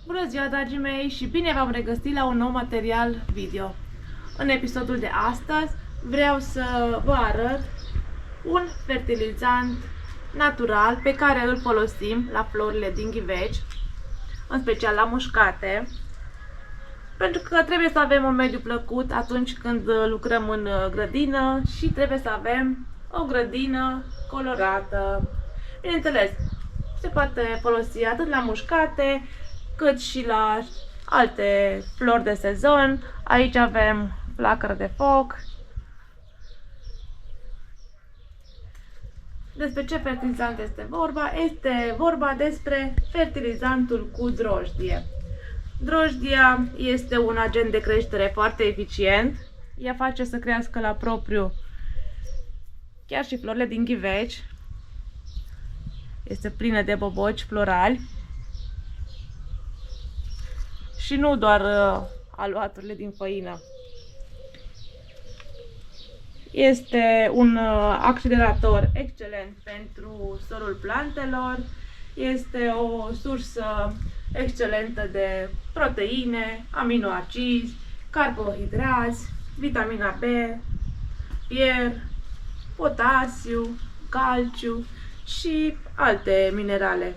Bună ziua, dragii mei, și bine v-am regăsit la un nou material video. În episodul de astăzi vreau să vă arăt un fertilizant natural pe care îl folosim la florile din ghiveci, în special la mușcate, pentru că trebuie să avem un mediu plăcut atunci când lucrăm în grădină și trebuie să avem o grădină colorată. Bineînțeles, se poate folosi atât la mușcate cât și la alte flori de sezon. Aici avem flacără de foc. Despre ce fertilizant este vorba? Este vorba despre fertilizantul cu drojdie. Drojdia este un agent de creștere foarte eficient. Ea face să crească la propriu chiar și florile din ghiveci. Este plină de boboci florali. Și nu doar aluaturile din făină. Este un accelerator excelent pentru sorul plantelor. Este o sursă excelentă de proteine, aminoacizi, carbohidrați, vitamina B, fier, potasiu, calciu și alte minerale.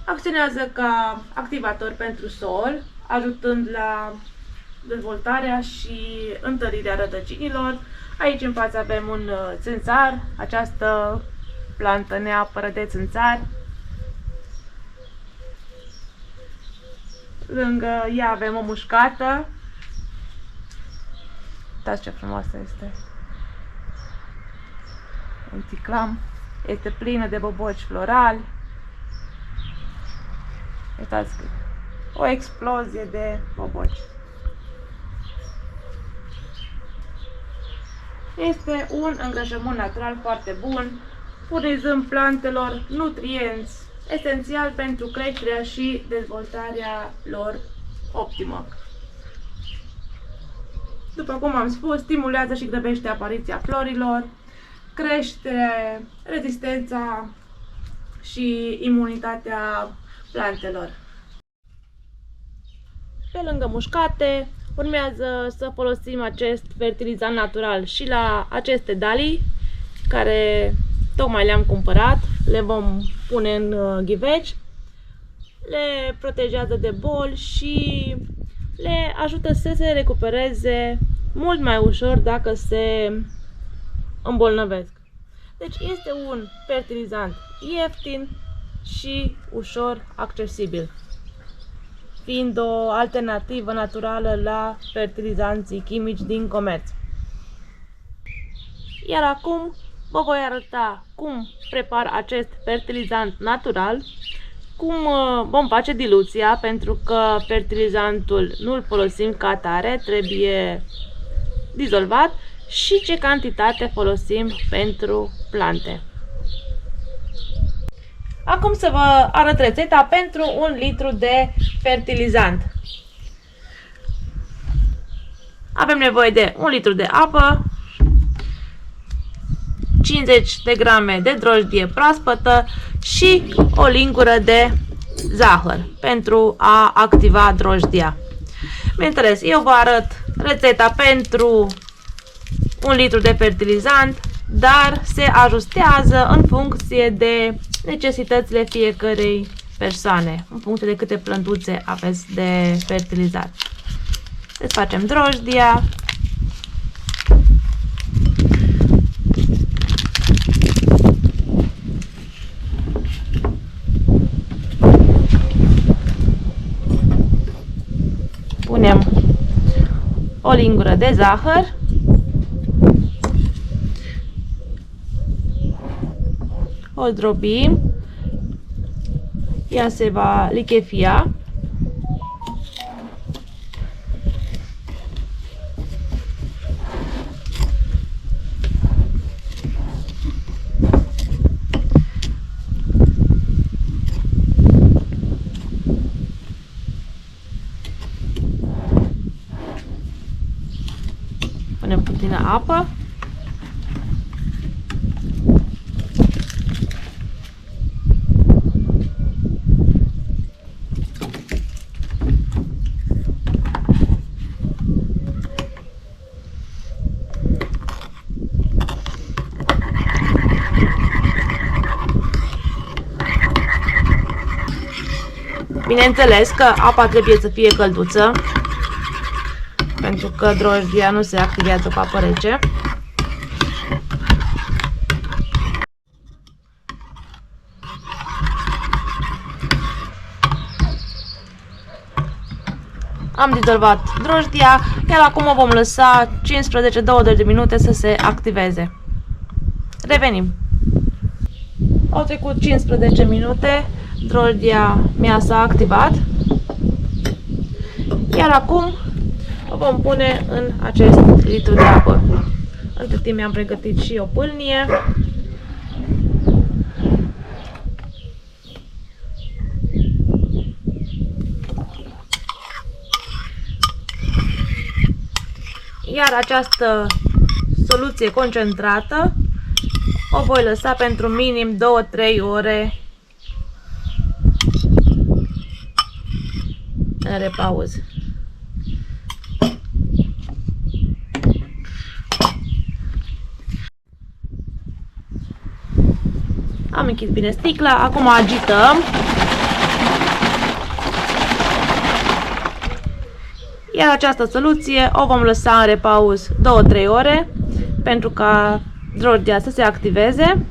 Acționează ca activator pentru sol, ajutând la dezvoltarea și întărirea rădăcinilor. Aici în față avem un țânțar. Această plantă ne apără de țânțari. Lângă ea avem o mușcată. Uitați ce frumoasă este. Un ticlam. Este plină de boboci florali. Uitați, o explozie de boboci. Este un îngrășământ natural foarte bun, furnizând plantelor nutrienți esențiali pentru creșterea și dezvoltarea lor optimă. După cum am spus, stimulează și grăbește apariția florilor, crește rezistența și imunitatea plantelor. Pe lângă mușcate, urmează să folosim acest fertilizant natural și la aceste dalii care tocmai le-am cumpărat. Le vom pune în ghiveci, le protejează de boli și le ajută să se recupereze mult mai ușor dacă se îmbolnăvesc. Deci este un fertilizant ieftin și ușor accesibil, fiind o alternativă naturală la fertilizanții chimici din comerț. Iar acum vă voi arăta cum prepar acest fertilizant natural, cum vom face diluția, pentru că fertilizantul nu îl folosim ca atare, trebuie dizolvat, și ce cantitate folosim pentru plante. Acum să vă arăt rețeta pentru 1 litru de fertilizant. Avem nevoie de 1 litru de apă, 50 de grame de drojdie proaspătă și o lingură de zahăr pentru a activa drojdia. Bineînțeles, eu vă arăt rețeta pentru 1 litru de fertilizant, dar se ajustează în funcție de necesitățile fiecărei persoane, în funcție de câte plântuțe aveți de fertilizat. Desfacem drojdia. Punem o lingură de zahăr. O zdrobim, ea se va lichefia. Punem puțină apă. Bineînțeles că apa trebuie să fie călduță, pentru că drojdia nu se activează cu apă rece. Am dizolvat drojdia, iar acum o vom lăsa 15-20 de minute să se activeze. Revenim. Au trecut 15 minute, drojdia mea s-a activat, iar acum o vom pune în acest litru de apă. Între timp mi-am pregătit și o pâlnie. Iar această soluție concentrată o voi lăsa pentru minim 2-3 ore în repauză. Am închis bine sticla, acum agităm. Iar această soluție o vom lăsa în repauz 2-3 ore pentru ca drojdia să se activeze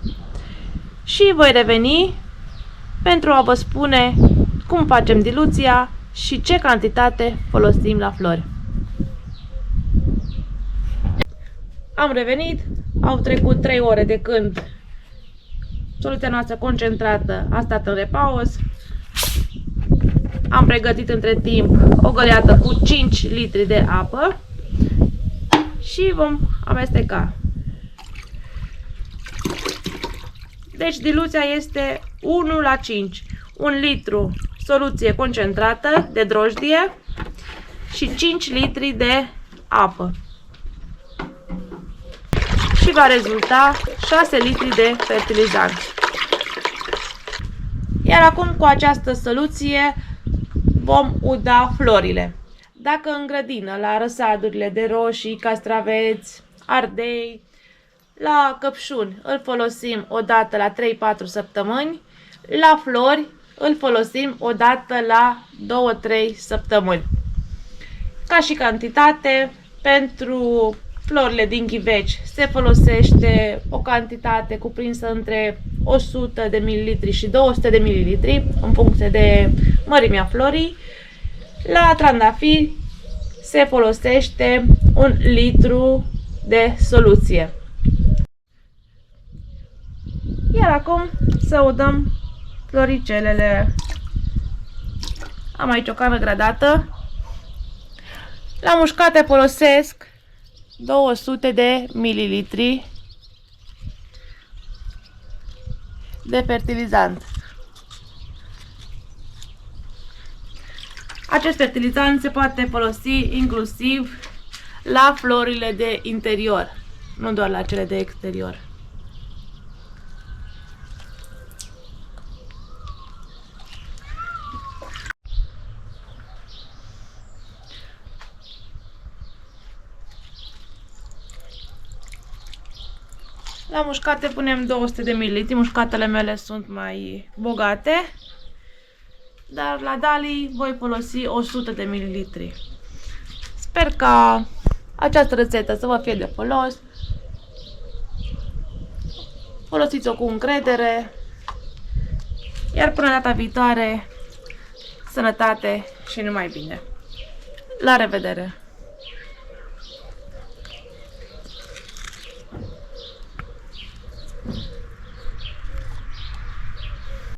și voi reveni pentru a vă spune cum facem diluția și ce cantitate folosim la flori. Am revenit, au trecut 3 ore de când soluția noastră concentrată a stat în repauz. Am pregătit între timp o găleată cu 5 litri de apă și vom amesteca. Deci diluția este 1:5. 1 litru soluție concentrată de drojdie și 5 litri de apă. Și va rezulta 6 litri de fertilizant. Iar acum cu această soluție vom uda florile. Dacă în grădină, la răsadurile de roșii, castraveți, ardei, la căpșuni îl folosim o dată la 3-4 săptămâni, la flori îl folosim o dată la 2-3 săptămâni. Ca și cantitate, pentru florile din ghiveci se folosește o cantitate cuprinsă între 100 de ml și 200 de ml în funcție de mărimea florii. La trandafiri se folosește 1 litru de soluție. Iar acum să udăm floricelele. Am aici o cană gradată. La mușcate folosesc 200 de mililitri de fertilizant. Acest fertilizant se poate folosi inclusiv la florile de interior, nu doar la cele de exterior. La mușcate punem 200 de ml, mușcatele mele sunt mai bogate, dar la dalii voi folosi 100 de ml. Sper ca această rețetă să vă fie de folos. Folosiți-o cu încredere, iar până data viitoare, sănătate și numai bine! La revedere!